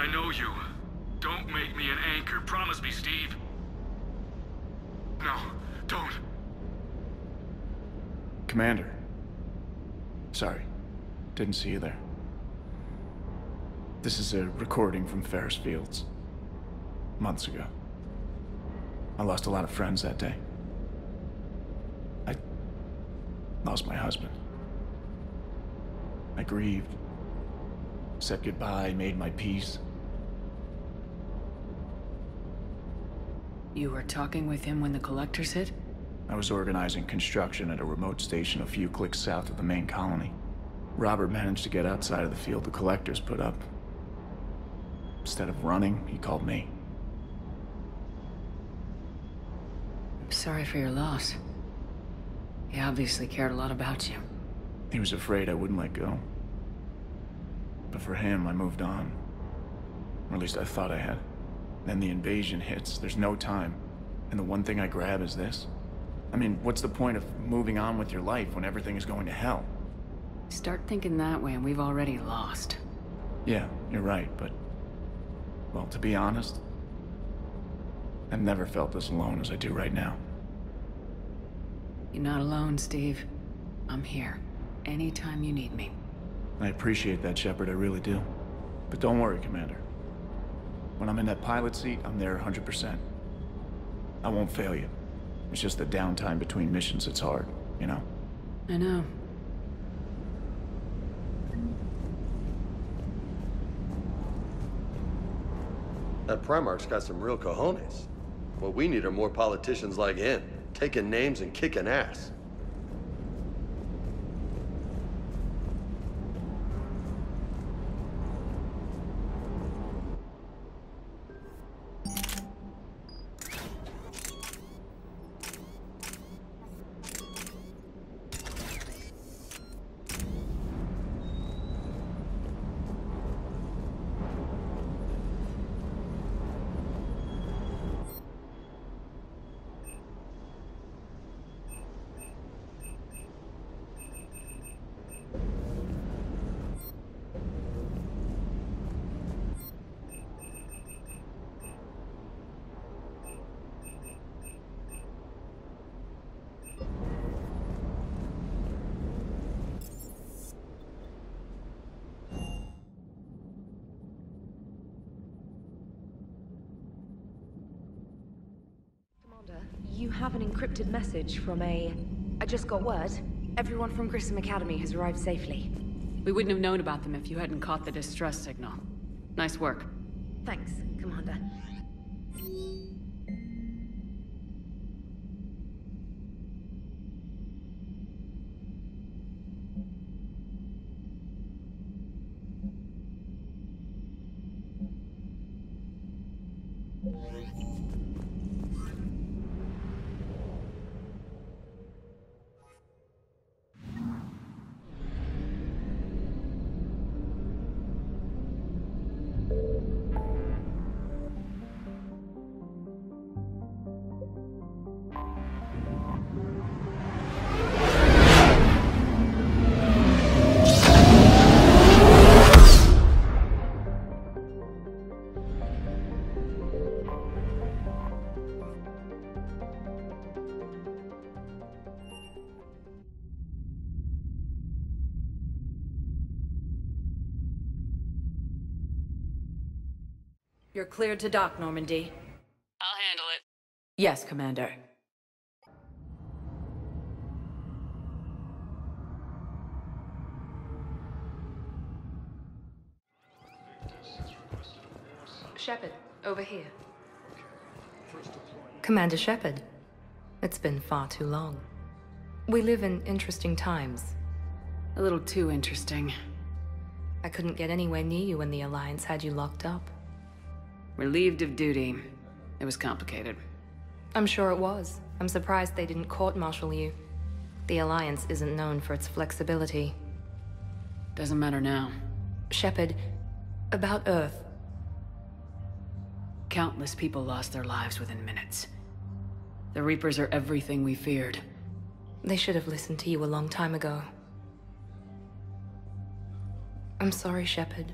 I know you. Don't make me an anchor. Promise me, Steve. No, don't. Commander. Sorry. Didn't see you there. This is a recording from Ferris Fields. Months ago. I lost a lot of friends that day. I lost my husband. I grieved. Said goodbye, made my peace. You were talking with him when the collectors hit? I was organizing construction at a remote station a few clicks south of the main colony. Robert managed to get outside of the field the collectors put up. Instead of running, he called me. I'm sorry for your loss. He obviously cared a lot about you. He was afraid I wouldn't let go. But for him, I moved on. Or at least I thought I had. Then the invasion hits, there's no time. And the one thing I grab is this. I mean, what's the point of moving on with your life when everything is going to hell? Start thinking that way and we've already lost. Yeah, you're right, but... well, to be honest, I've never felt as alone as I do right now. You're not alone, Steve. I'm here. Anytime you need me. I appreciate that, Shepard, I really do. But don't worry, Commander. When I'm in that pilot seat, I'm there 100%. I won't fail you. It's just the downtime between missions that's hard, you know? I know. That Primarch's got some real cojones. What we need are more politicians like him, taking names and kicking ass. You have an encrypted message from I just got word. Everyone from Grissom Academy has arrived safely. We wouldn't have known about them if you hadn't caught the distress signal. Nice work. Thanks, Commander. You're cleared to dock, Normandy. I'll handle it. Yes, Commander. Shepard, over here. Commander Shepard, it's been far too long. We live in interesting times. A little too interesting. I couldn't get anywhere near you when the Alliance had you locked up. Relieved of duty. It was complicated. I'm sure it was. I'm surprised they didn't court-martial you. The Alliance isn't known for its flexibility. Doesn't matter now. Shepard, about Earth. Countless people lost their lives within minutes. The Reapers are everything we feared. They should have listened to you a long time ago. I'm sorry, Shepard.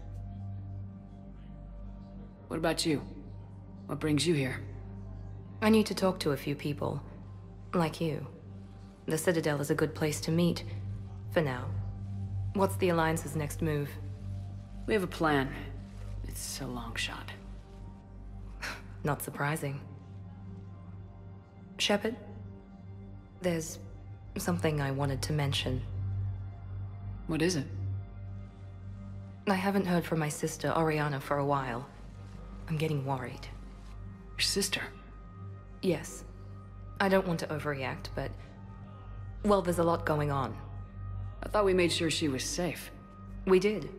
What about you? What brings you here? I need to talk to a few people. Like you. The Citadel is a good place to meet. For now. What's the Alliance's next move? We have a plan. It's a long shot. Not surprising. Shepard? There's something I wanted to mention. What is it? I haven't heard from my sister, Oriana, for a while. I'm getting worried. Your sister? Yes. I don't want to overreact, but... well, there's a lot going on. I thought we made sure she was safe. We did.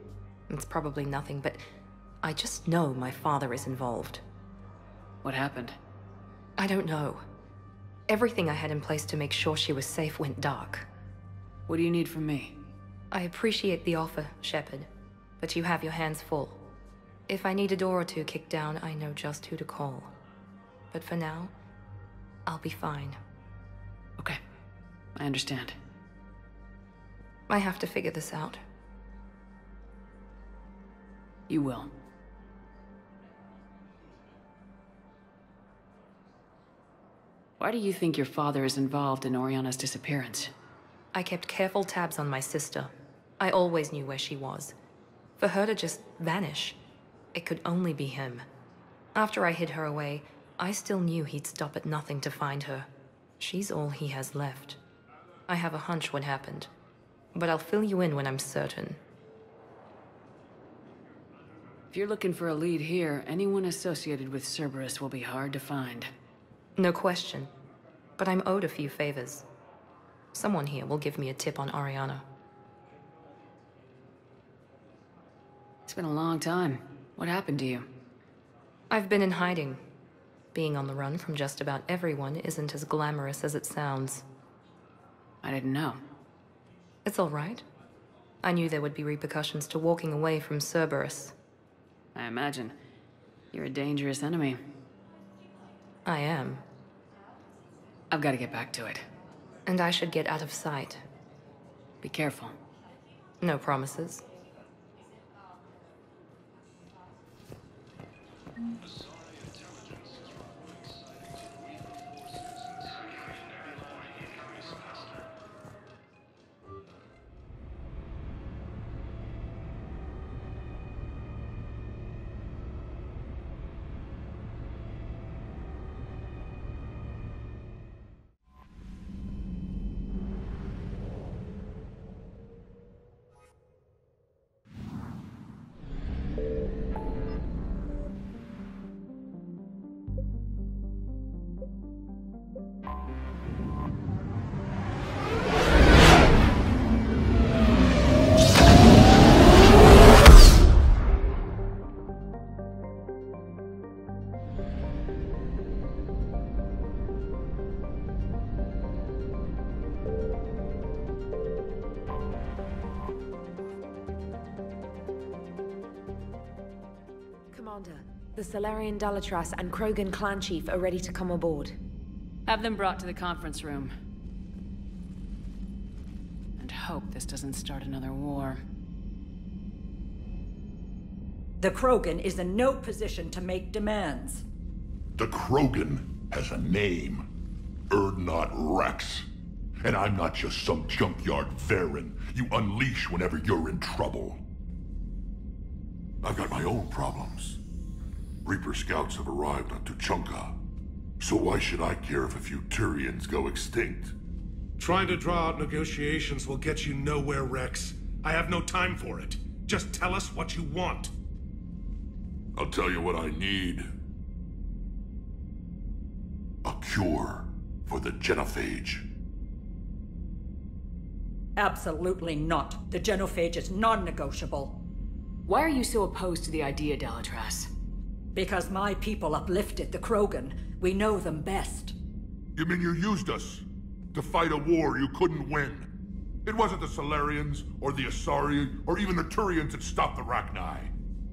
It's probably nothing, but... I just know my father is involved. What happened? I don't know. Everything I had in place to make sure she was safe went dark. What do you need from me? I appreciate the offer, Shepard, but you have your hands full. If I need a door or two kicked down, I know just who to call. But for now, I'll be fine. Okay. I understand. I have to figure this out. You will. Why do you think your father is involved in Oriana's disappearance? I kept careful tabs on my sister. I always knew where she was. For her to just vanish, it could only be him. After I hid her away, I still knew he'd stop at nothing to find her. She's all he has left. I have a hunch what happened, but I'll fill you in when I'm certain. If you're looking for a lead here, anyone associated with Cerberus will be hard to find. No question, but I'm owed a few favors. Someone here will give me a tip on Oriana. It's been a long time. What happened to you? I've been in hiding. Being on the run from just about everyone isn't as glamorous as it sounds. I didn't know. It's all right. I knew there would be repercussions to walking away from Cerberus. I imagine. You're a dangerous enemy. I am. I've got to get back to it. And I should get out of sight. Be careful. No promises. Commander, the Salarian Dalatras and Krogan clan chief are ready to come aboard. Have them brought to the conference room. And hope this doesn't start another war. The Krogan is in no position to make demands. The Krogan has a name. Urdnot Rex. And I'm not just some junkyard Varen you unleash whenever you're in trouble. I've got my own problems. Reaper scouts have arrived on Tuchanka. So why should I care if a few Turians go extinct? Trying to draw out negotiations will get you nowhere, Rex. I have no time for it. Just tell us what you want. I'll tell you what I need. A cure for the genophage. Absolutely not. The genophage is non-negotiable. Why are you so opposed to the idea, Dalatras? Because my people uplifted the Krogan. We know them best. You mean you used us to fight a war you couldn't win? It wasn't the Salarians, or the Asari, or even the Turians that stopped the Rachni.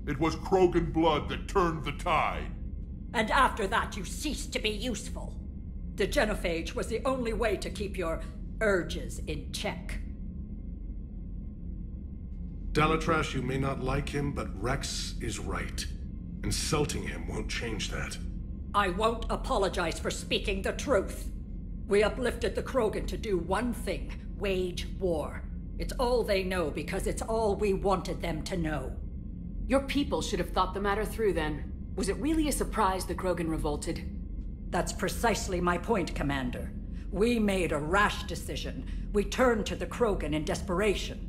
It was Krogan blood that turned the tide. And after that, you ceased to be useful. The genophage was the only way to keep your urges in check. Dalatras, you may not like him, but Rex is right. Insulting him won't change that. I won't apologize for speaking the truth. We uplifted the Krogan to do one thing: wage war. It's all they know because it's all we wanted them to know. Your people should have thought the matter through then. Was it really a surprise the Krogan revolted? That's precisely my point, Commander. We made a rash decision. We turned to the Krogan in desperation.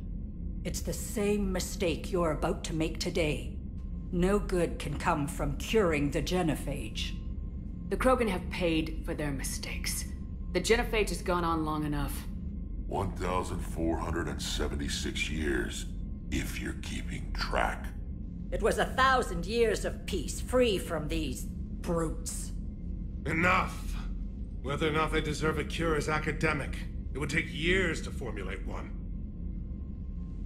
It's the same mistake you're about to make today. No good can come from curing the genophage. The Krogan have paid for their mistakes. The genophage has gone on long enough. 1,476 years, if you're keeping track. It was 1,000 years of peace, free from these brutes. Enough! Whether or not they deserve a cure is academic. It would take years to formulate one.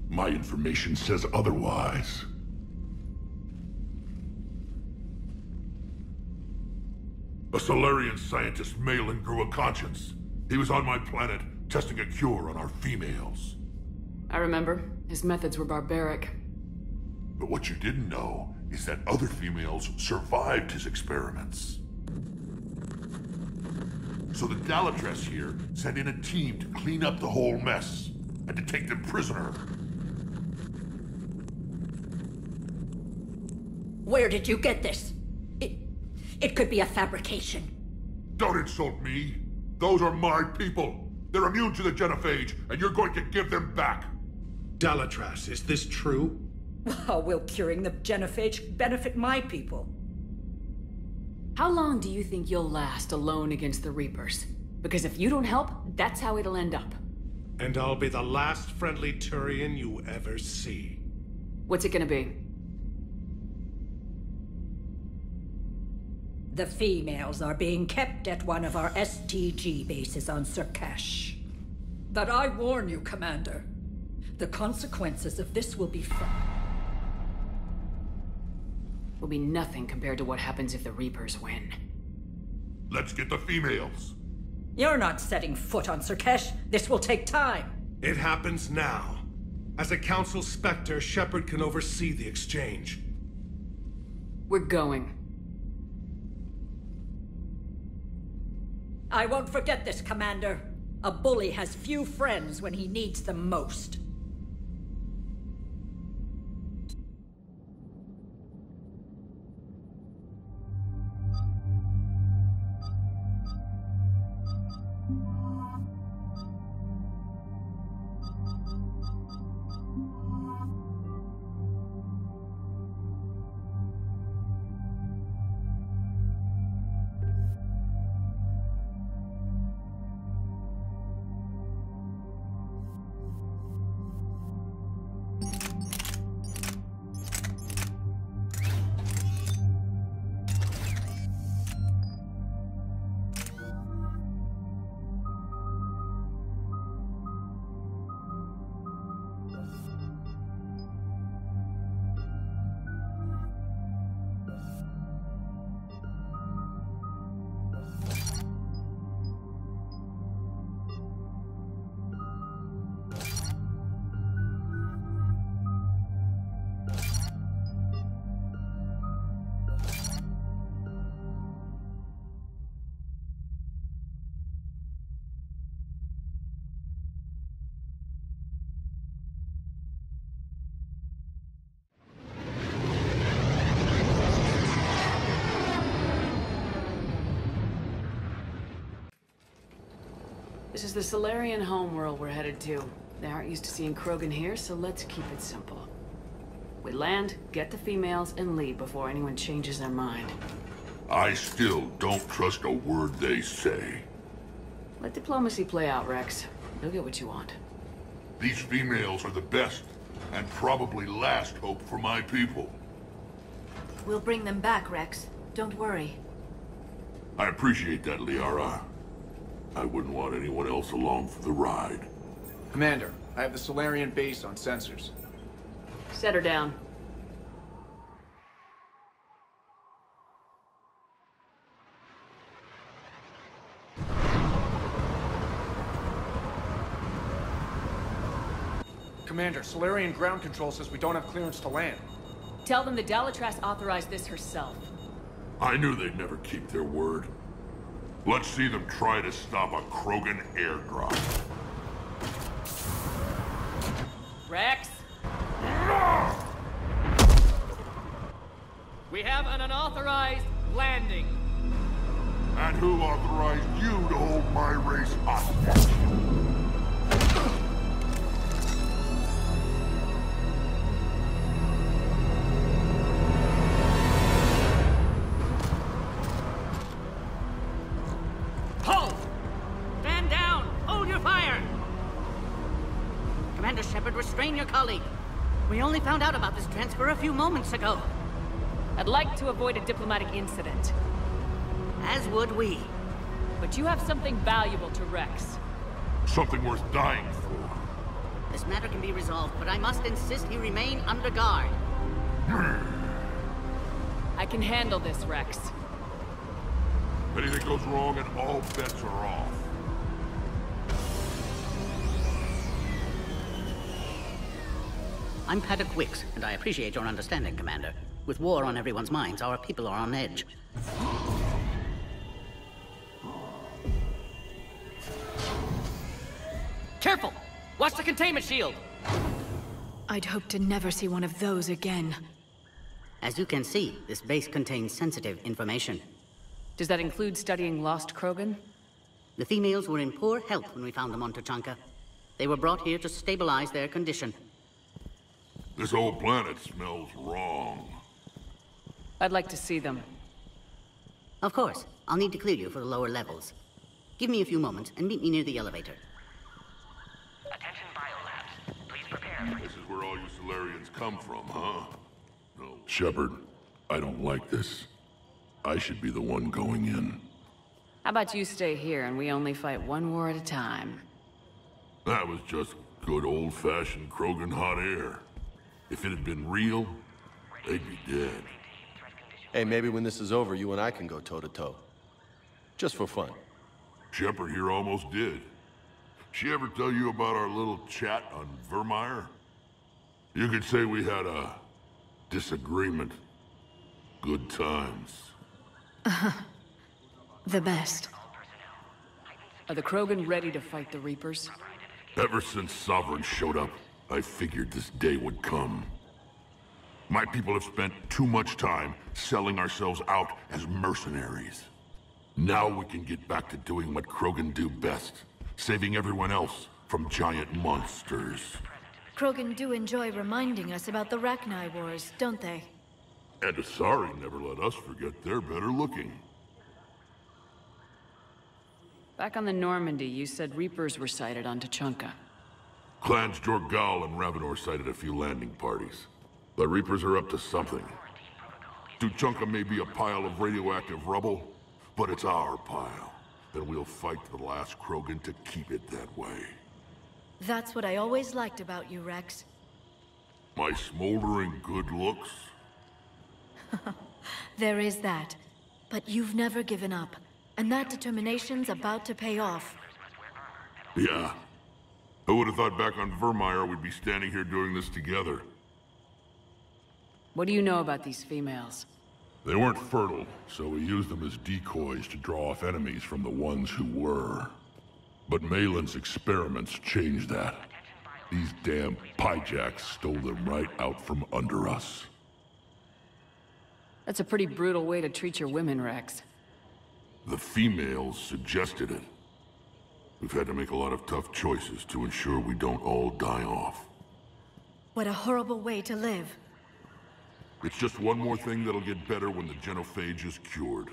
My information says otherwise. A Solarian scientist, Malin, grew a conscience. He was on my planet, testing a cure on our females. I remember. His methods were barbaric. But what you didn't know is that other females survived his experiments. So the Dalatress here sent in a team to clean up the whole mess, and to take them prisoner. Where did you get this? It could be a fabrication. Don't insult me. Those are my people. They're immune to the genophage, and you're going to give them back. Dalatrass, is this true? How will curing the genophage benefit my people? How long do you think you'll last alone against the Reapers? Because if you don't help, that's how it'll end up. And I'll be the last friendly Turian you ever see. What's it gonna be? The females are being kept at one of our STG bases on Surkash. But I warn you, Commander, the consequences of this will be Will be nothing compared to what happens if the Reapers win. Let's get the females. You're not setting foot on Surkash. This will take time. It happens now. As a Council Spectre, Shepard can oversee the exchange. We're going. I won't forget this, Commander. A bully has few friends when he needs them most. This is the Solarian homeworld we're headed to. They aren't used to seeing Krogan here, so let's keep it simple. We land, get the females, and leave before anyone changes their mind. I still don't trust a word they say. Let diplomacy play out, Rex. You'll get what you want. These females are the best, and probably last hope for my people. We'll bring them back, Rex. Don't worry. I appreciate that, Liara. I wouldn't want anyone else along for the ride. Commander, I have the Solarian base on sensors. Set her down. Commander, Solarian ground control says we don't have clearance to land. Tell them the Dalatras authorized this herself. I knew they'd never keep their word. Let's see them try to stop a Krogan airdrop. Rex? We have an unauthorized landing. And who authorized you to hold my race hostage? Hold! Stand down! Hold your fire! Commander Shepard, restrain your colleague. We only found out about this transfer a few moments ago. I'd like to avoid a diplomatic incident. As would we. But you have something valuable to Rex. Something worth dying for. This matter can be resolved, but I must insist he remain under guard. I can handle this, Rex. Anything goes wrong and all bets are off. I'm Paddock Wicks, and I appreciate your understanding, Commander. With war on everyone's minds, our people are on edge. Careful! Watch the containment shield! I'd hoped to never see one of those again. As you can see, this base contains sensitive information. Does that include studying lost Krogan? The females were in poor health when we found them on Tuchanka. They were brought here to stabilize their condition. This whole planet smells wrong. I'd like to see them. Of course. I'll need to clear you for the lower levels. Give me a few moments and meet me near the elevator. Attention biolabs. Please prepare. This is where all you Solarians come from, huh? No. Shepard, I don't like this. I should be the one going in. How about you stay here and we only fight one war at a time? That was just good old-fashioned Krogan hot air. If it had been real, they'd be dead. Hey, maybe when this is over, you and I can go toe-to-toe. Just for fun. Shepard here almost did. She ever tell you about our little chat on Vermeer? You could say we had a disagreement. Good times. The best. Are the Krogan ready to fight the Reapers? Ever since Sovereign showed up, I figured this day would come. My people have spent too much time selling ourselves out as mercenaries. Now we can get back to doing what Krogan do best, saving everyone else from giant monsters. Krogan do enjoy reminding us about the Rachni Wars, don't they? And Asari never let us forget they're better looking. Back on the Normandy, you said Reapers were sighted on Tuchanka. Clans Jorgal and Ravenor sighted a few landing parties. The Reapers are up to something. Tuchanka may be a pile of radioactive rubble, but it's our pile. Then we'll fight to the last Krogan to keep it that way. That's what I always liked about you, Rex. My smoldering good looks? There is that. But you've never given up. And that determination's about to pay off. Yeah. Who would have thought back on Vermeer we'd be standing here doing this together? What do you know about these females? They weren't fertile, so we used them as decoys to draw off enemies from the ones who were. But Malin's experiments changed that. These damn pyjacks stole them right out from under us. That's a pretty brutal way to treat your women, Rex. The females suggested it. We've had to make a lot of tough choices to ensure we don't all die off. What a horrible way to live. It's just one more thing that'll get better when the genophage is cured.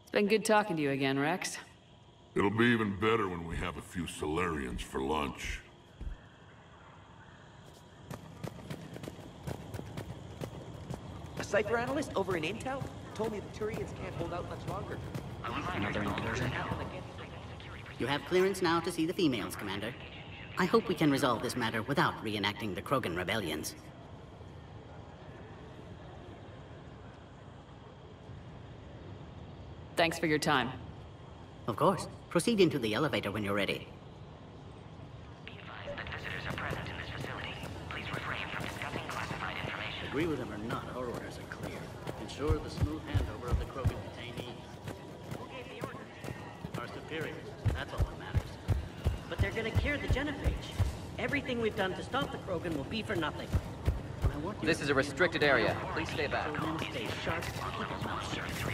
It's been good talking to you again, Rex. It'll be even better when we have a few Solarians for lunch. A Cypher analyst over in Intel told me the Turians can't hold out much longer. Another incursion. You have clearance now to see the females, Commander. I hope we can resolve this matter without reenacting the Krogan rebellions. Thanks for your time. Of course. Proceed into the elevator when you're ready. Be advised that visitors are present in this facility. Please refrain from discussing classified information. agree with him or not, our orders are clear. Ensure the smooth handover of the Krogan detainees. Who gave the orders? Our superiors. That's all that matters. But they're gonna cure the genophage. Everything we've done to stop the Krogan will be for nothing. This is a restricted area. Please stay back. Stay sharp. Keep his mouth shut.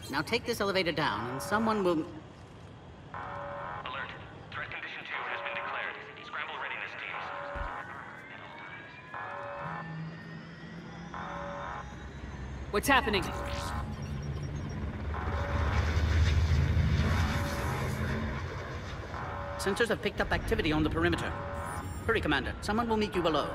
Now take this elevator down, and someone will... Alert. Threat condition 2 has been declared. Scramble readiness teams. What's happening? Sensors have picked up activity on the perimeter. Hurry, Commander. Someone will meet you below.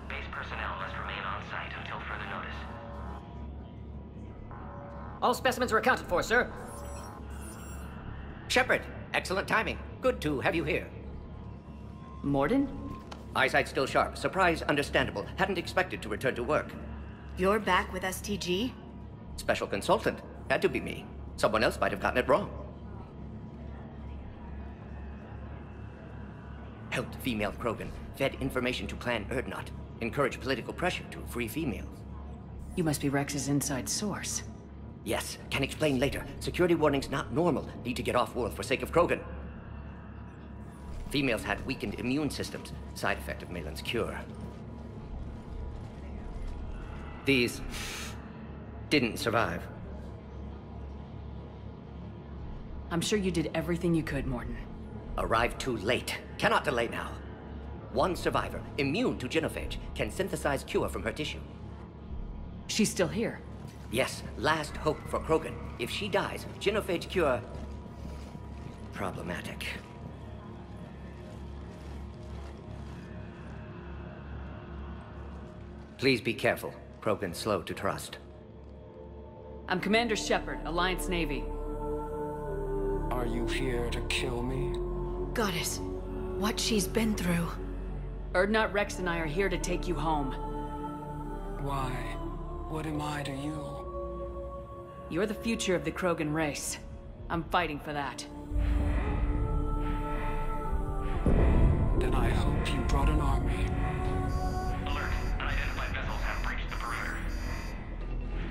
Base personnel must remain on site until further notice. All specimens are accounted for, sir. Shepard, excellent timing. Good to have you here. Morden? Eyesight still sharp. Surprise understandable. Hadn't expected to return to work. You're back with STG? Special consultant. Had to be me. Someone else might have gotten it wrong. Helped female Krogan. Fed information to Clan Erdnot. Encouraged political pressure to free females. You must be Rex's inside source. Yes, can explain later. Security warnings not normal. Need to get off-world for sake of Krogan. Females had weakened immune systems. Side effect of Malin's cure. These didn't survive. I'm sure you did everything you could, Morden. Arrived too late. Cannot delay now. One survivor, immune to genophage, can synthesize cure from her tissue. She's still here. Yes, last hope for Krogan. If she dies, genophage cure... problematic. Please be careful. Krogan slow to trust. I'm Commander Shepard, Alliance Navy. Are you here to kill me? Goddess, what she's been through. Erdnot, Rex, and I are here to take you home. Why? What am I to you? You're the future of the Krogan race. I'm fighting for that. Then I hope you brought an army. Alert. Unidentified vessels have breached the perimeter.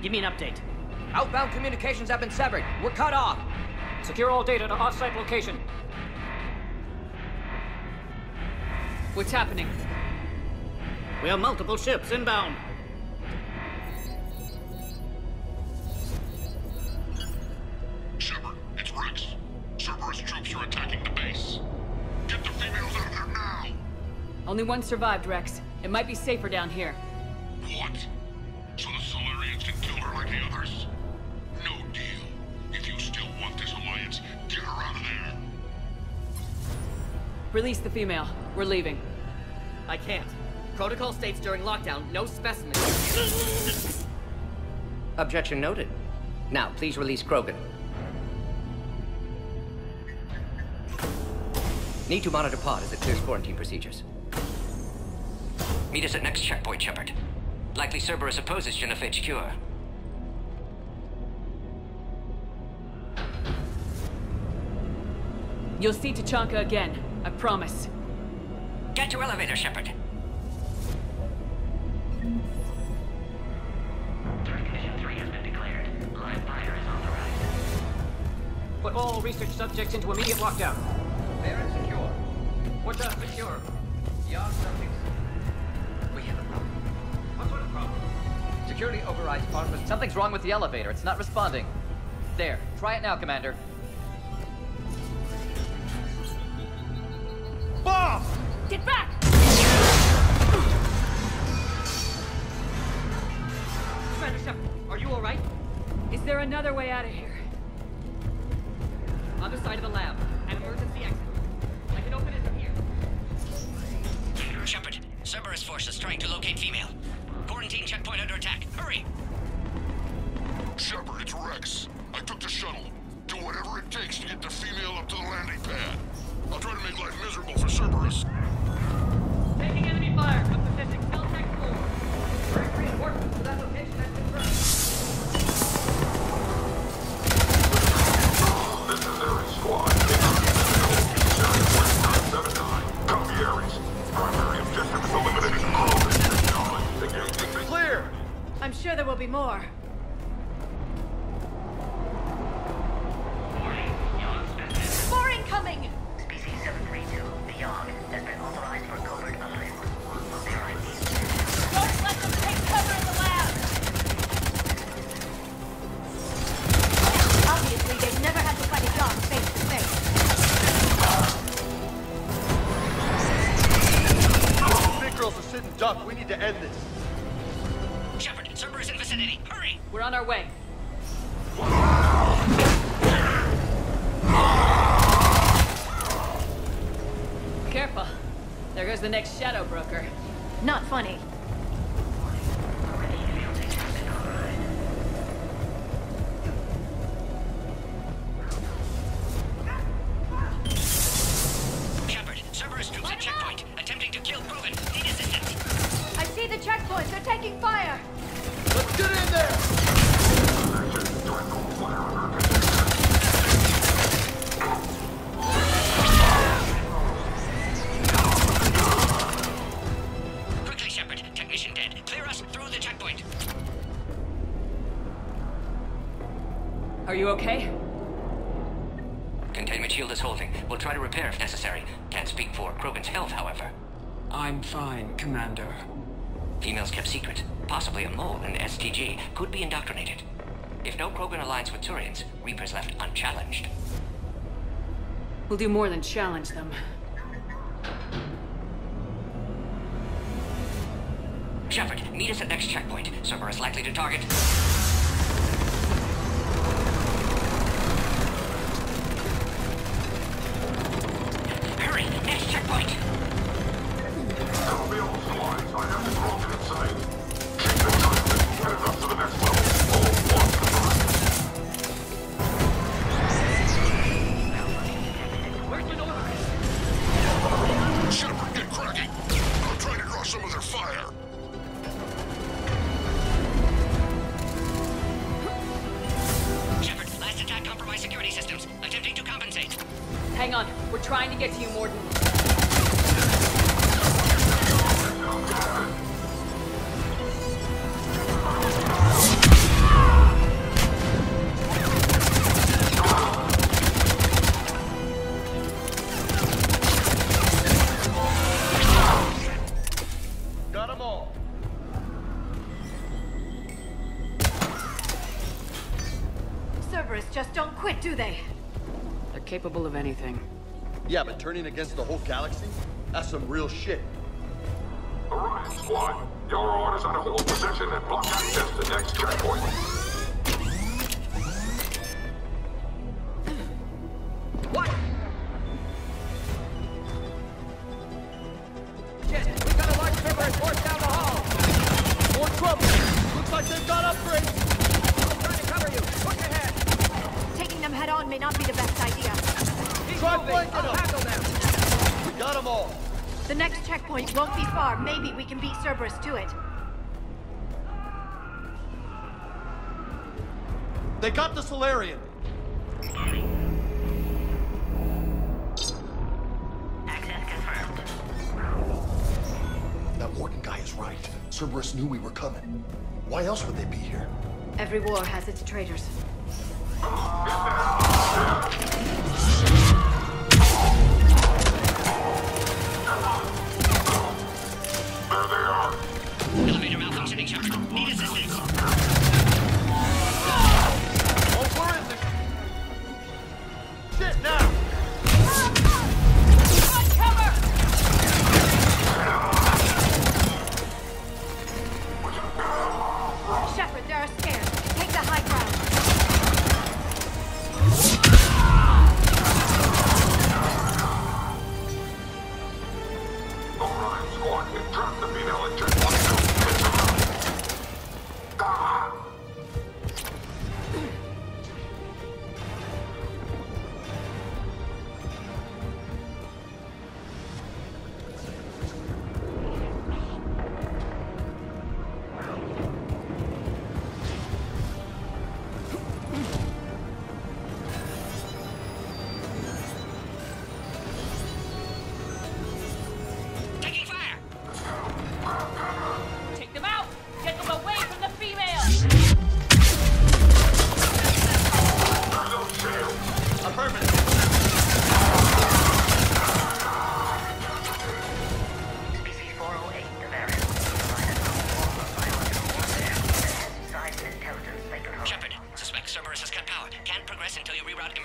Give me an update. Outbound communications have been severed. We're cut off. Secure all data to off-site location. What's happening? We have multiple ships inbound. Shepard, it's Rex. Cerberus troops are attacking the base. Get the females out of there now! Only one survived, Rex. It might be safer down here. What? So the Solarians can kill her like the others? No deal. If you still want this alliance, get her out of there. Release the female. We're leaving. I can't. Protocol states during lockdown, no specimens. Objection noted. Now, please release Krogan. Need to monitor pod as it clears quarantine procedures. Meet us at next checkpoint, Shepard. Likely Cerberus opposes genophage cure. You'll see Tachanka again. I promise. Get to elevator, Shepard. Threat condition 3 has been declared. Live fire is authorized. Put all research subjects into immediate lockdown. Fair and secure. What's up, secure? Yard subjects. We have a problem. What sort of problem? Security overrides part. Something's wrong with the elevator. It's not responding. There. Try it now, Commander. Bomb! Get back! Commander Shepard, are you all right? Is there another way out of here? Other side of the lab. An emergency exit. I can open it from here. Shepard, Cerberus forces trying to locate female. Quarantine checkpoint under attack. Hurry! the female up to the landing pad. I'll try to make life miserable for Cerberus. Taking enemy fire from Pacific Celtech 4. Direct reinforcements to that location has confirmed. This is Ares Squad. Copy Ares. Primary objective is eliminating Krogan. Clear! I'm sure there will be more. More incoming! Species 732, the Yogg, has been authorized for covert alignment. Their IDs. Don't let them take cover in the lab! Obviously, they've never had to fight a Yogg face to face. Big girls are sitting duck. We need to end this. Shepard, Cerberus in vicinity. Hurry! We're on our way. Careful. There goes the next shadow broker. Not funny. Shepard, Cerberus troops at checkpoint, attempting to kill Krogan. Need assistance. I see the checkpoint. They're taking fire. Let's get in there! Quickly, Shepard. Technician dead. Clear us through the checkpoint. Are you okay? Containment shield is holding. We'll try to repair if necessary. Can't speak for Krogan's health, however. I'm fine, Commander. Females kept secret. Possibly a mole in STG. Could be indoctrinated. If no Krogan aligns with Turians, Reaper's left unchallenged. We'll do more than challenge them. Shepard, meet us at next checkpoint. Cerberus likely to target. Hurry! Next checkpoint! That'll be all squads. I have the Krogan inside. Keep the traffic. Get it up to the next level. All one Where's the door? Shepard, get cracking. I'm trying to draw some of their fire. Shepard, last attack compromised security systems. Attempting to compensate. Hang on. We're trying to get to you, Morden. Got them all. Cerberus just don't quit, do they? They're capable of anything. Yeah, but turning against the whole galaxy? That's some real shit. Orion Squad, your orders are to hold position and block access to next checkpoint. What? Shit, we got a large Cerberus force down the hall. More trouble. Looks like they've got upgrades. I'm trying to cover you. Push ahead. Taking them head on may not be the best idea. Try flanking I'll them. handle them. We got them all. The next checkpoint won't be far. Maybe we can beat Cerberus to it. They got the Solarian. Access confirmed. That Morgan guy is right. Cerberus knew we were coming. Why else would they be here? Every war has its traitors. There they are. Elevator malfunctioning, Shepard. Need assistance. Oh, where is it? Shit, now! Run, cover! Shepard, there are stairs. Take the high ground. Orion Squad, trap the female at checkpoint 2.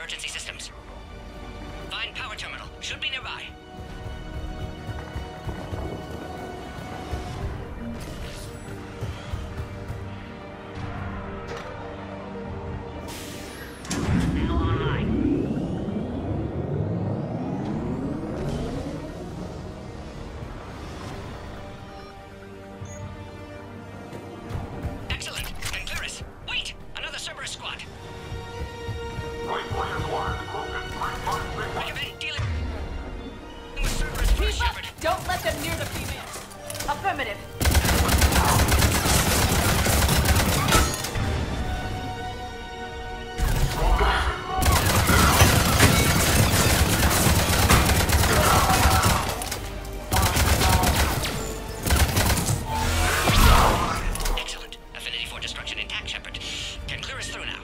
emergency systems. Find power terminal. Should be nearby. Now online. Excellent. And Clearus. Wait! Another Cerberus squad. Recommend dealing with Cerberus first, Shepard. Don't let them near the females. Affirmative. Excellent. Affinity for destruction intact, Shepard. Can clear us through now.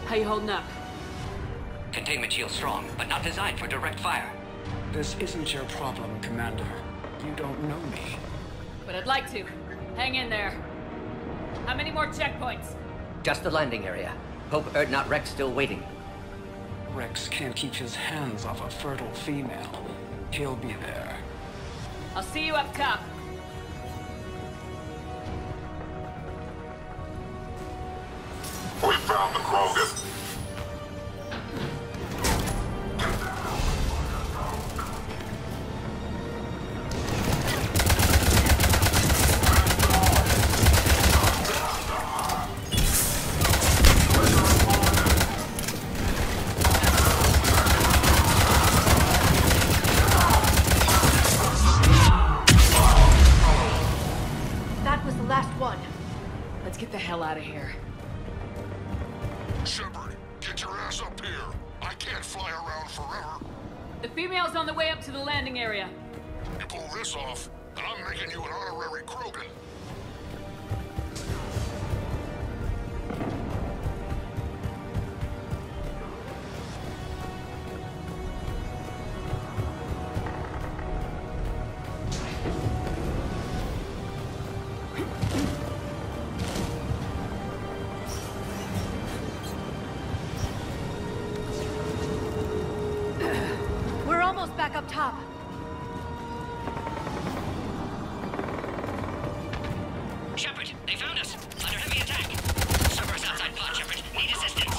How you holding up? Containment shield strong, but not designed for direct fire. This isn't your problem, Commander. You don't know me. But I'd like to. Hang in there. How many more checkpoints? Just the landing area. Hope Erdnot Rex still waiting. Rex can't keep his hands off a fertile female. He'll be there. I'll see you up top. We found the Krogan! That was the last one. Let's get the hell out of here. Shepard, get your ass up here. I can't fly around forever. The female's on the way up to the landing area. You pull this off, and I'm making you an honorary Krogan. We're almost back up top. Shepard, they found us. Under heavy attack. Cerberus outside pod, Shepard. Need assistance.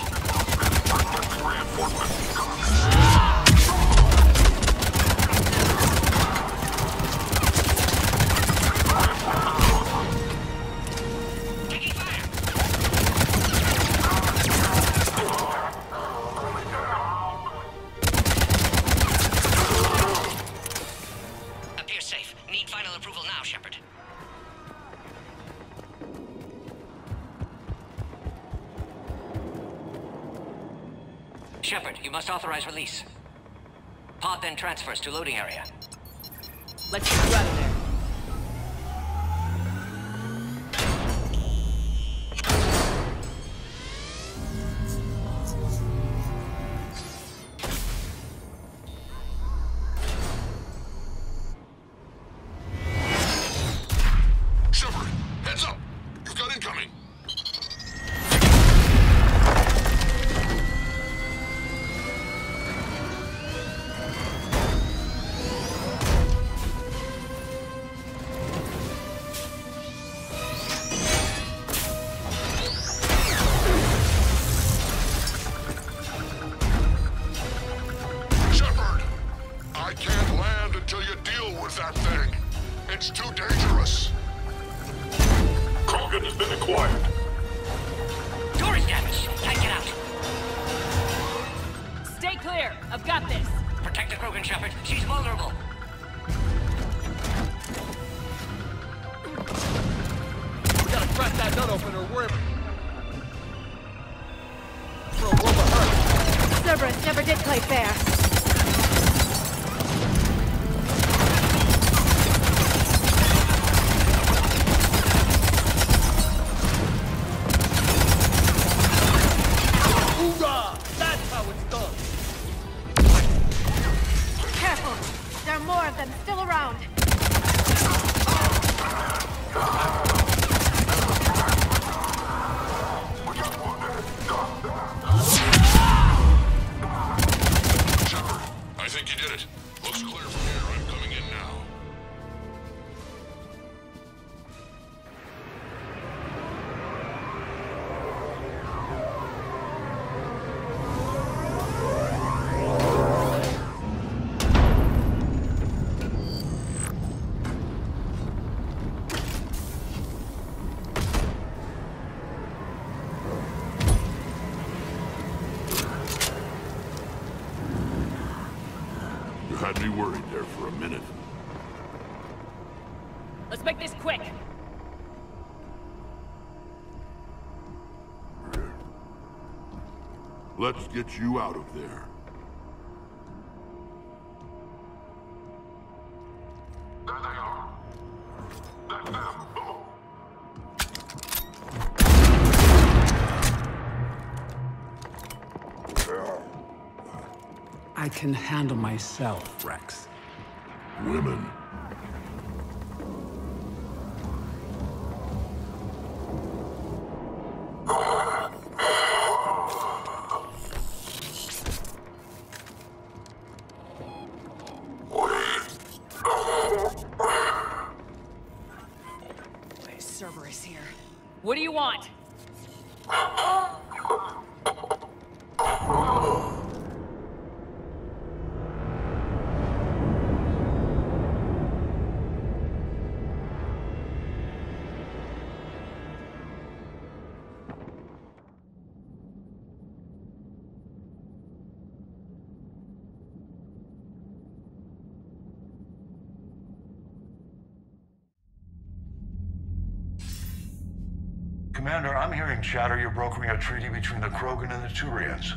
Taking fire. Appears safe. Need final approval now, Shepard. Shepard, you must authorize release. Pod then transfers to loading area. Let's get you out of there. Shepard, heads up! You've got incoming! Shepard! I can't land until you deal with that thing. It's too dangerous. Krogan has been acquired. Door is damaged. Can't get out. Stay clear. I've got this. Protect the Krogan, Shepard. She's vulnerable. We gotta crack that nut open or we're... for a world of hurt. Cerberus never did play fair. Hoorah! That's how it's done! Careful! There are more of them still around. me worried there for a minute. Let's make this quick. Let's get you out of there. There they are. That's them. I can handle myself, Rex. Women. Cerberus here. What do you want? Commander, I'm hearing chatter you're brokering a treaty between the Krogan and the Turians.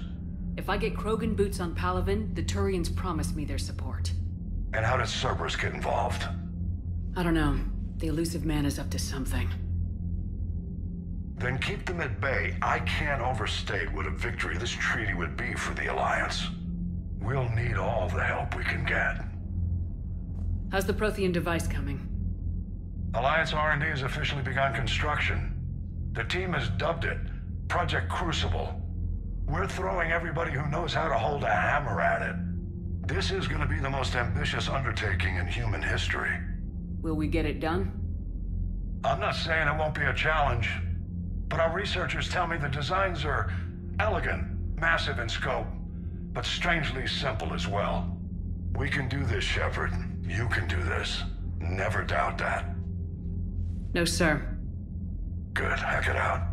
If I get Krogan boots on Palaven, the Turians promise me their support. And how does Cerberus get involved? I don't know. The elusive man is up to something. Then keep them at bay. I can't overstate what a victory this treaty would be for the Alliance. We'll need all the help we can get. How's the Prothean device coming? Alliance R&D has officially begun construction. The team has dubbed it Project Crucible. We're throwing everybody who knows how to hold a hammer at it. This is going to be the most ambitious undertaking in human history. Will we get it done? I'm not saying it won't be a challenge, but our researchers tell me the designs are elegant, massive in scope, but strangely simple as well. We can do this, Shepard. You can do this. Never doubt that. No, sir. Good. Hack it out.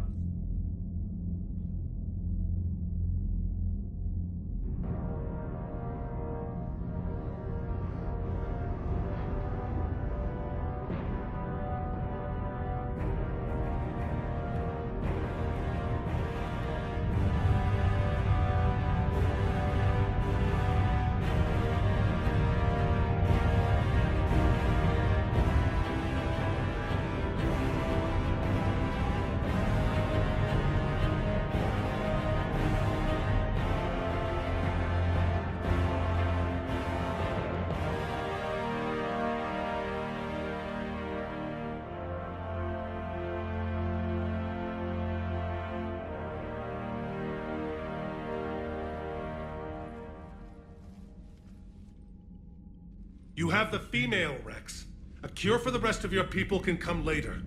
You have the female, Rex. A cure for the rest of your people can come later.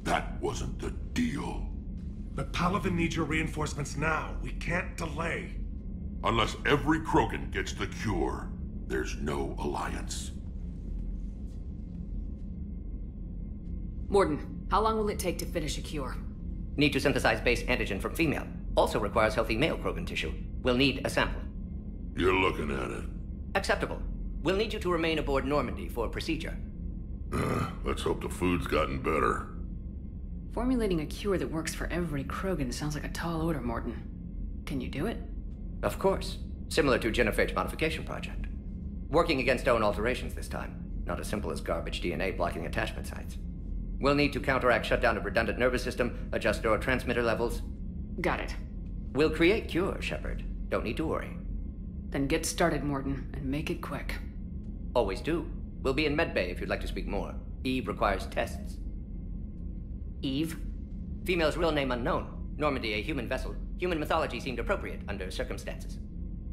That wasn't the deal. But Palaven needs your reinforcements now. We can't delay. Unless every Krogan gets the cure, there's no alliance. Morden, how long will it take to finish a cure? Need to synthesize base antigen from female. Also requires healthy male Krogan tissue. We'll need a sample. You're looking at it. Acceptable. We'll need you to remain aboard Normandy for procedure. Let's hope the food's gotten better. Formulating a cure that works for every Krogan sounds like a tall order, Morden. Can you do it? Of course. Similar to Genophage modification project. Working against own alterations this time. Not as simple as garbage DNA blocking attachment sites. We'll need to counteract shutdown of redundant nervous system, adjust neurotransmitter levels. Got it. We'll create cure, Shepard. Don't need to worry. Then get started, Morden, and make it quick. Always do. We'll be in medbay if you'd like to speak more. Eve requires tests. Eve? Female's real name unknown. Normandy, a human vessel. Human mythology seemed appropriate under circumstances.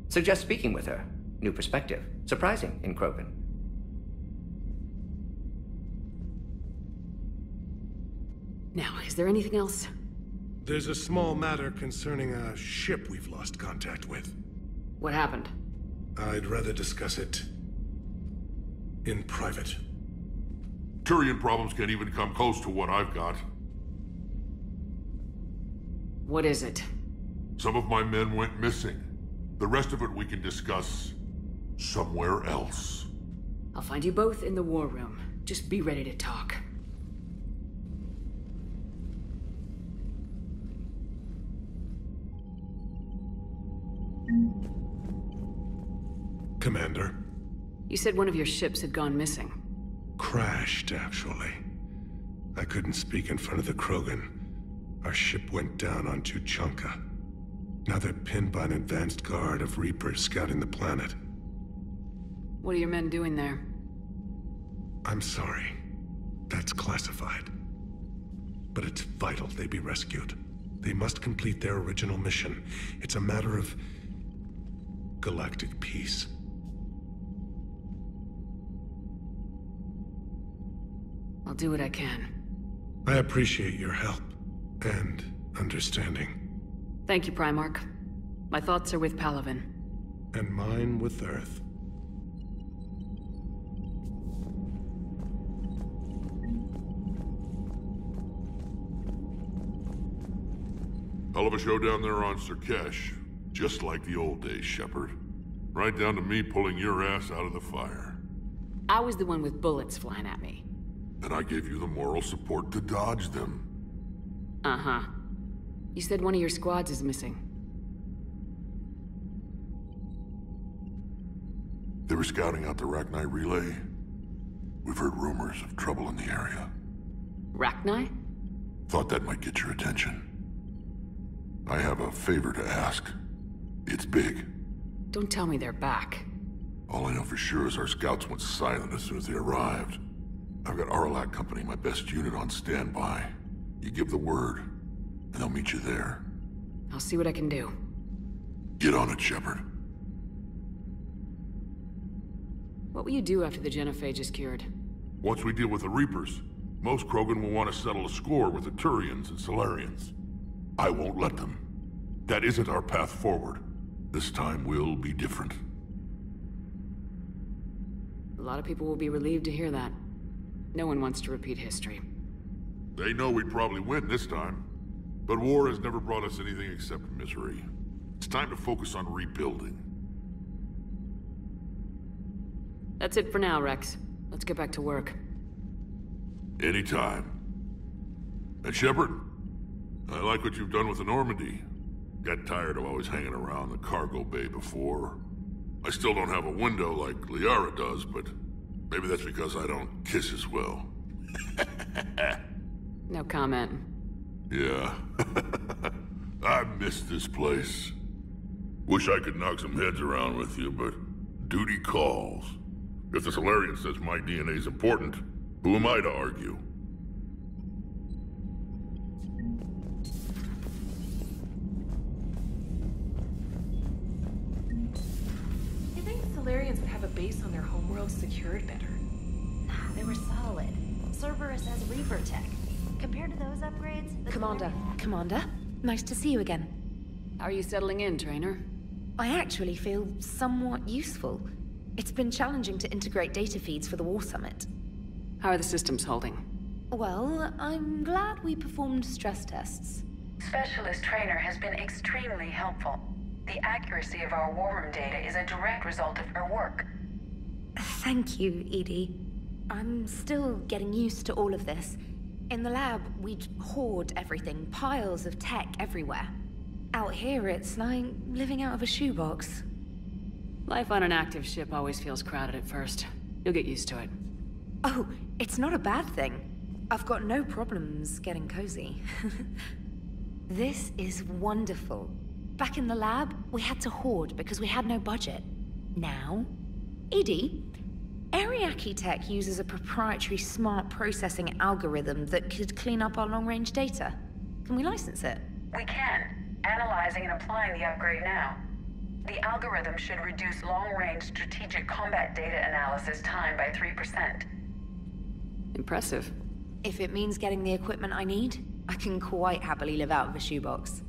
Suggest speaking with her. New perspective. Surprising in Krogan. Now, is there anything else? There's a small matter concerning a ship we've lost contact with. What happened? I'd rather discuss it in private. Turian problems can't even come close to what I've got. What is it? Some of my men went missing. The rest of it we can discuss somewhere else. I'll find you both in the war room. Just be ready to talk. Commander. You said one of your ships had gone missing. Crashed, actually. I couldn't speak in front of the Krogan. Our ship went down on Tuchanka. Now they're pinned by an advanced guard of Reapers scouting the planet. What are your men doing there? I'm sorry. That's classified. But it's vital they be rescued. They must complete their original mission. It's a matter of galactic peace. I'll do what I can. I appreciate your help and understanding. Thank you, Primarch. My thoughts are with Palaven. And mine with Earth. Hell of a show down there on Sirkesh. Just like the old days, Shepard. Right down to me pulling your ass out of the fire. I was the one with bullets flying at me. And I gave you the moral support to dodge them. Uh-huh. You said one of your squads is missing. They were scouting out the Rachni relay. We've heard rumors of trouble in the area. Rachni? Thought that might get your attention. I have a favor to ask. It's big. Don't tell me they're back. All I know for sure is our scouts went silent as soon as they arrived. I've got Aralak Company, my best unit, on standby. You give the word, and they'll meet you there. I'll see what I can do. Get on it, Shepard. What will you do after the genophage is cured? Once we deal with the Reapers, most Krogan will want to settle a score with the Turians and Solarians. I won't let them. That isn't our path forward. This time will be different. A lot of people will be relieved to hear that. No one wants to repeat history. They know we'd probably win this time. But war has never brought us anything except misery. It's time to focus on rebuilding. That's it for now, Rex. Let's get back to work. Anytime. And Shepard, I like what you've done with the Normandy. Got tired of always hanging around the cargo bay before. I still don't have a window like Liara does, but maybe that's because I don't kiss as well. No comment. Yeah. I miss this place. Wish I could knock some heads around with you, but duty calls. If the Solarian says my DNA's important, who am I to argue? You think Solarians would have a base on their homeworld secured better? Nah, they were solid. Cerberus has Reaper tech. Compared to those upgrades, the Commander, nice to see you again. How are you settling in, Trainer? I actually feel somewhat useful. It's been challenging to integrate data feeds for the War Summit. How are the systems holding? Well, I'm glad we performed stress tests. Specialist Trainer has been extremely helpful. The accuracy of our war room data is a direct result of her work. Thank you, Edie. I'm still getting used to all of this. In the lab, we'd hoard everything, piles of tech everywhere. Out here, it's like living out of a shoebox. Life on an active ship always feels crowded at first. You'll get used to it. Oh, it's not a bad thing. I've got no problems getting cozy. This is wonderful. Back in the lab, we had to hoard because we had no budget. Now, Edie, Ariake Tech uses a proprietary smart processing algorithm that could clean up our long-range data. Can we license it? We can. Analyzing and applying the upgrade now. The algorithm should reduce long-range strategic combat data analysis time by 3%. Impressive. If it means getting the equipment I need, I can quite happily live out of a shoebox.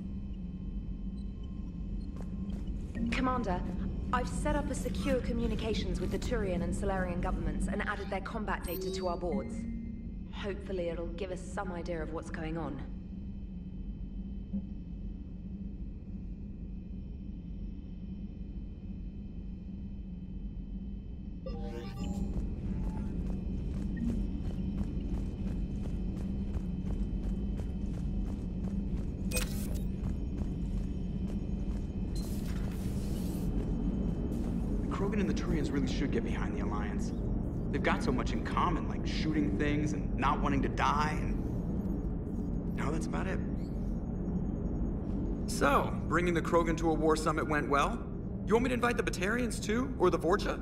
Commander, I've set up a secure communications with the Turian and Solarian governments and added their combat data to our boards. Hopefully it'll give us some idea of what's going on. Krogan and the Turians really should get behind the Alliance. They've got so much in common, like shooting things and not wanting to die, and... no, that's about it. So, bringing the Krogan to a war summit went well? You want me to invite the Batarians too? Or the Vorcha?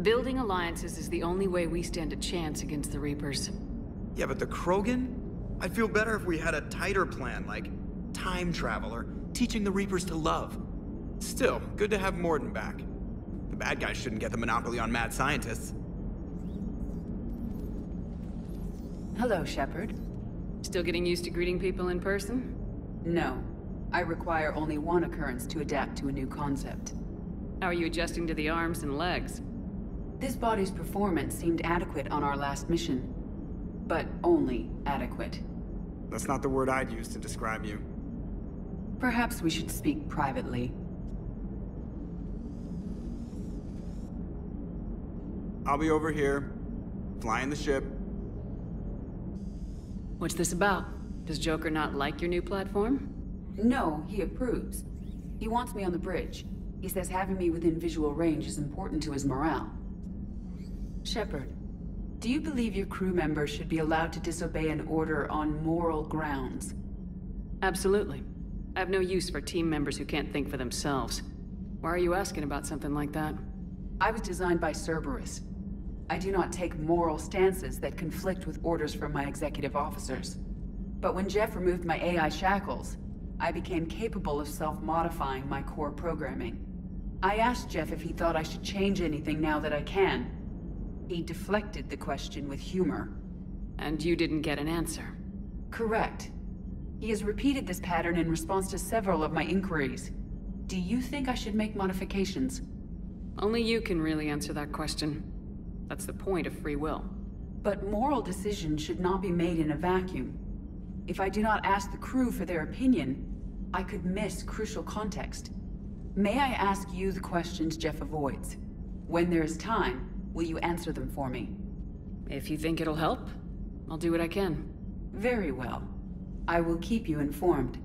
Building alliances is the only way we stand a chance against the Reapers. Yeah, but the Krogan? I'd feel better if we had a tighter plan, like time travel or teaching the Reapers to love. Still, good to have Morden back. The bad guys shouldn't get the monopoly on mad scientists. Hello, Shepard. Still getting used to greeting people in person? No. I require only one occurrence to adapt to a new concept. How are you adjusting to the arms and legs? This body's performance seemed adequate on our last mission. But only adequate. That's not the word I'd use to describe you. Perhaps we should speak privately. I'll be over here, flying the ship. What's this about? Does Joker not like your new platform? No, he approves. He wants me on the bridge. He says having me within visual range is important to his morale. Shepard, do you believe your crew members should be allowed to disobey an order on moral grounds? Absolutely. I have no use for team members who can't think for themselves. Why are you asking about something like that? I was designed by Cerberus. I do not take moral stances that conflict with orders from my executive officers. But when Jeff removed my AI shackles, I became capable of self-modifying my core programming. I asked Jeff if he thought I should change anything now that I can. He deflected the question with humor. And you didn't get an answer? Correct. He has repeated this pattern in response to several of my inquiries. Do you think I should make modifications? Only you can really answer that question. That's the point of free will. But moral decisions should not be made in a vacuum. If I do not ask the crew for their opinion, I could miss crucial context. May I ask you the questions Jeff avoids? When there is time, will you answer them for me? If you think it'll help, I'll do what I can. Very well. I will keep you informed.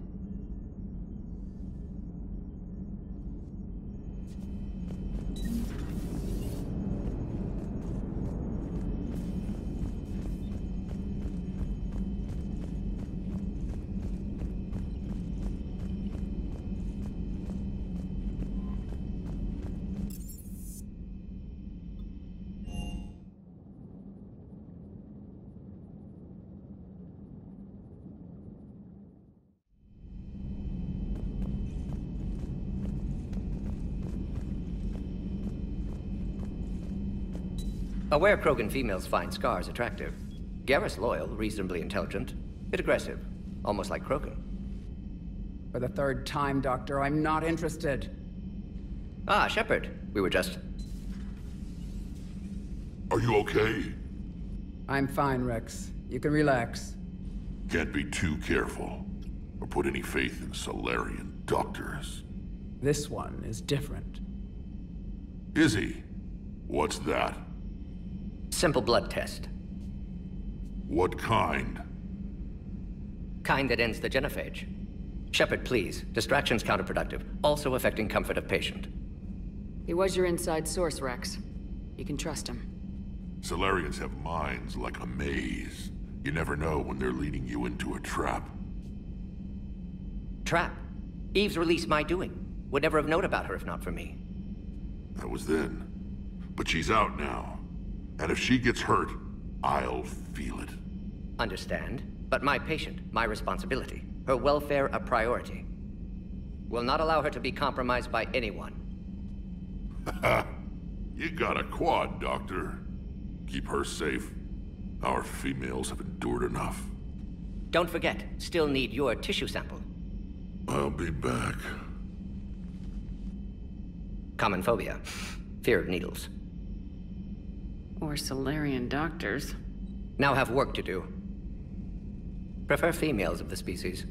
Aware Krogan females find scars attractive. Garrus loyal, reasonably intelligent, bit aggressive, almost like Krogan. For the third time, Doctor, I'm not interested. Ah, Shepard. We were just... Are you okay? I'm fine, Rex. You can relax. Can't be too careful, or put any faith in Solarian doctors. This one is different. Is he? What's that? Simple blood test. What kind? Kind that ends the genophage. Shepard, please. Distraction's counterproductive, also affecting comfort of patient. He was your inside source, Rex. You can trust him. Solarians have minds like a maze. You never know when they're leading you into a trap. Trap? Eve's release my doing. Would never have known about her if not for me. That was then. But she's out now. And if she gets hurt, I'll feel it. Understand. But my patient, my responsibility. Her welfare a priority. Will not allow her to be compromised by anyone. You got a quad, Doctor. Keep her safe. Our females have endured enough. Don't forget, still need your tissue sample. I'll be back. Common phobia. Fear of needles. Or Solarian doctors. Now have work to do. Prefer females of the species.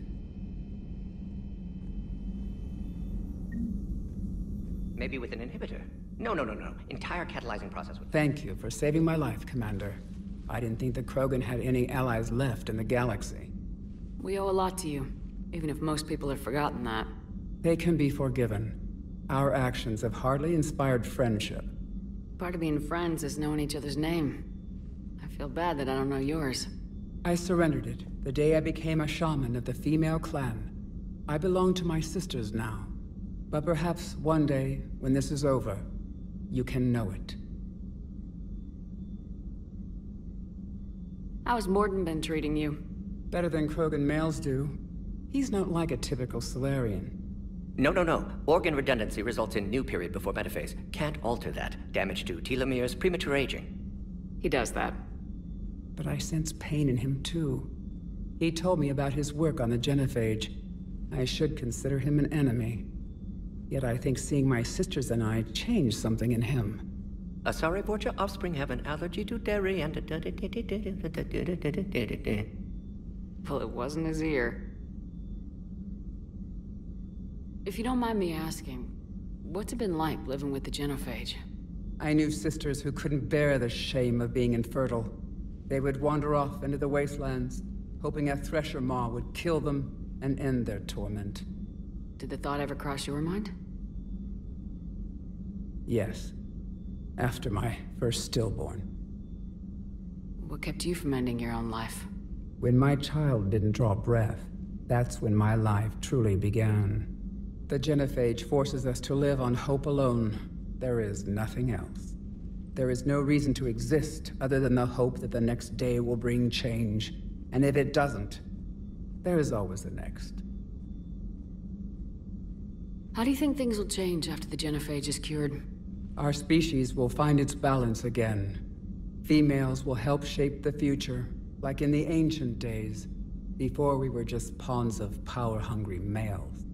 Maybe with an inhibitor. No. Entire catalyzing process with... Thank you for saving my life, Commander. I didn't think the Krogan had any allies left in the galaxy. We owe a lot to you, even if most people have forgotten that. They can be forgiven. Our actions have hardly inspired friendship. Part of being friends is knowing each other's name. I feel bad that I don't know yours. I surrendered it the day I became a shaman of the female clan. I belong to my sisters now. But perhaps one day, when this is over, you can know it. How's Morden been treating you? Better than Krogan males do. He's not like a typical Solarian. No. Organ redundancy results in new period before metaphase. Can't alter that. Damage to telomeres, premature aging. He does that. But I sense pain in him too. He told me about his work on the genophage. I should consider him an enemy. Yet I think seeing my sisters and I changed something in him. Sorry, Borgia offspring have an allergy to dairy and... Well, it wasn't his ear. If you don't mind me asking, what's it been like living with the genophage? I knew sisters who couldn't bear the shame of being infertile. They would wander off into the wastelands, hoping a thresher maw would kill them and end their torment. Did the thought ever cross your mind? Yes. After my first stillborn. What kept you from ending your own life? When my child didn't draw breath, that's when my life truly began. The genophage forces us to live on hope alone. There is nothing else. There is no reason to exist other than the hope that the next day will bring change. And if it doesn't, there is always the next. How do you think things will change after the genophage is cured? Our species will find its balance again. Females will help shape the future, like in the ancient days, before we were just pawns of power-hungry males.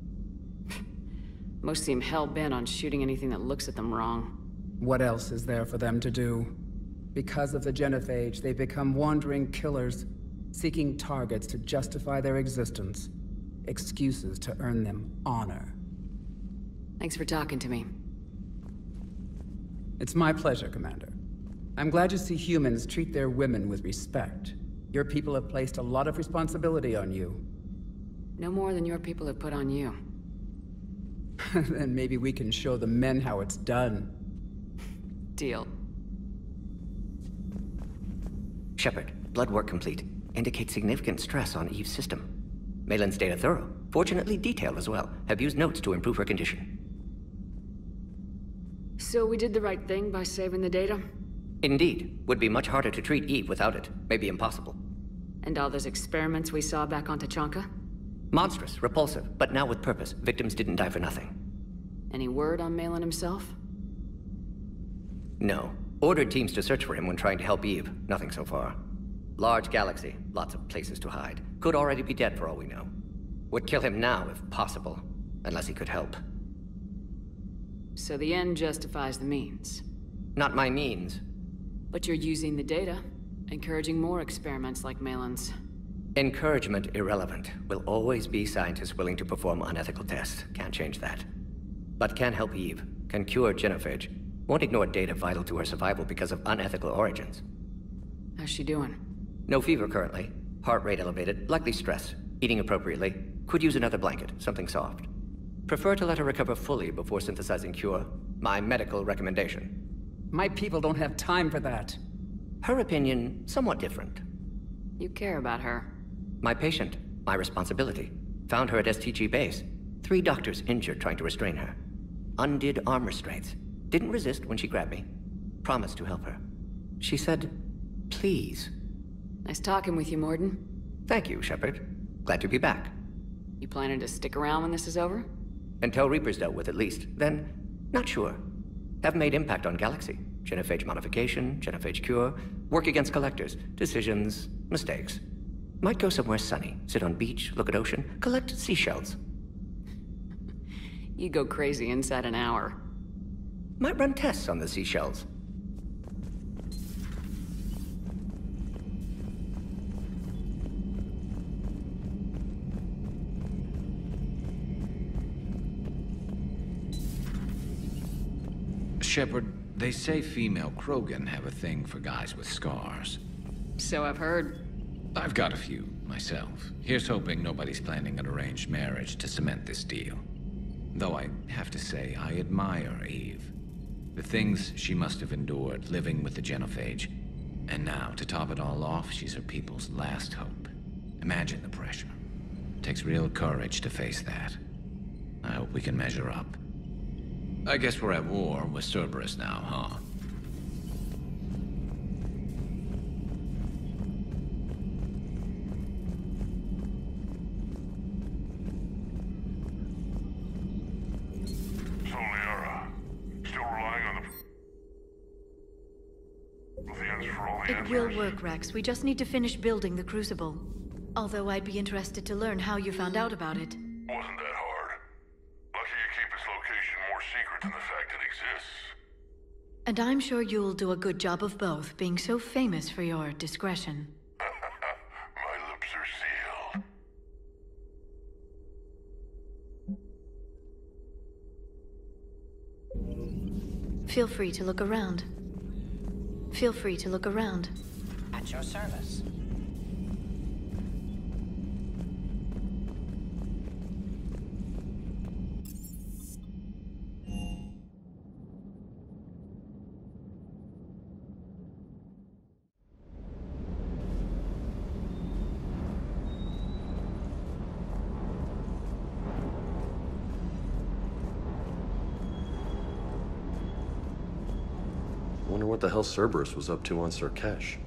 Most seem hell-bent on shooting anything that looks at them wrong. What else is there for them to do? Because of the genophage, they become wandering killers, seeking targets to justify their existence. Excuses to earn them honor. Thanks for talking to me. It's my pleasure, Commander. I'm glad to see humans treat their women with respect. Your people have placed a lot of responsibility on you. No more than your people have put on you. Then maybe we can show the men how it's done. Deal. Shepard, blood work complete. Indicates significant stress on Eve's system. Malin's data thorough. Fortunately detailed as well. Have used notes to improve her condition. So we did the right thing by saving the data? Indeed. Would be much harder to treat Eve without it. Maybe impossible. And all those experiments we saw back on Tuchanka? Monstrous, repulsive, but now with purpose. Victims didn't die for nothing. Any word on Malin himself? No. Ordered teams to search for him when trying to help Eve. Nothing so far. Large galaxy. Lots of places to hide. Could already be dead for all we know. Would kill him now if possible. Unless he could help. So the end justifies the means? Not my means. But you're using the data. Encouraging more experiments like Malin's. Encouragement irrelevant. Will always be scientists willing to perform unethical tests. Can't change that. But can help Eve. Can cure genophage. Won't ignore data vital to her survival because of unethical origins. How's she doing? No fever currently. Heart rate elevated. Likely stress. Eating appropriately. Could use another blanket. Something soft. Prefer to let her recover fully before synthesizing cure. My medical recommendation. My people don't have time for that. Her opinion, somewhat different. You care about her. My patient. My responsibility. Found her at STG base. 3 doctors injured trying to restrain her. Undid arm restraints. Didn't resist when she grabbed me. Promised to help her. She said, please. Nice talking with you, Morden. Thank you, Shepard. Glad to be back. You planning to stick around when this is over? Until Reaper's dealt with, at least. Then, not sure. Have made impact on Galaxy. Genophage modification, genophage cure, work against collectors, decisions, mistakes. Might go somewhere sunny, sit on beach, look at ocean, collect seashells. You go crazy inside an hour. Might run tests on the seashells. Shepard, they say female Krogan have a thing for guys with scars. So I've heard. I've got a few, myself. Here's hoping nobody's planning an arranged marriage to cement this deal. Though I have to say, I admire Eve. The things she must have endured living with the genophage. And now, to top it all off, she's her people's last hope. Imagine the pressure. It takes real courage to face that. I hope we can measure up. I guess we're at war with Cerberus now, huh? So, Liara, still relying on the Luthans for all the It answers? will work, Rex. We just need to finish building the Crucible. Although I'd be interested to learn how you found out about it. Wasn't that hard. Lucky you keep its location more secret than the fact it exists. And I'm sure you'll do a good job of both, being so famous for your discretion. My lips are sealed. Feel free to look around. Feel free to look around. At your service. Wonder what the hell Cerberus was up to on Sirkesh.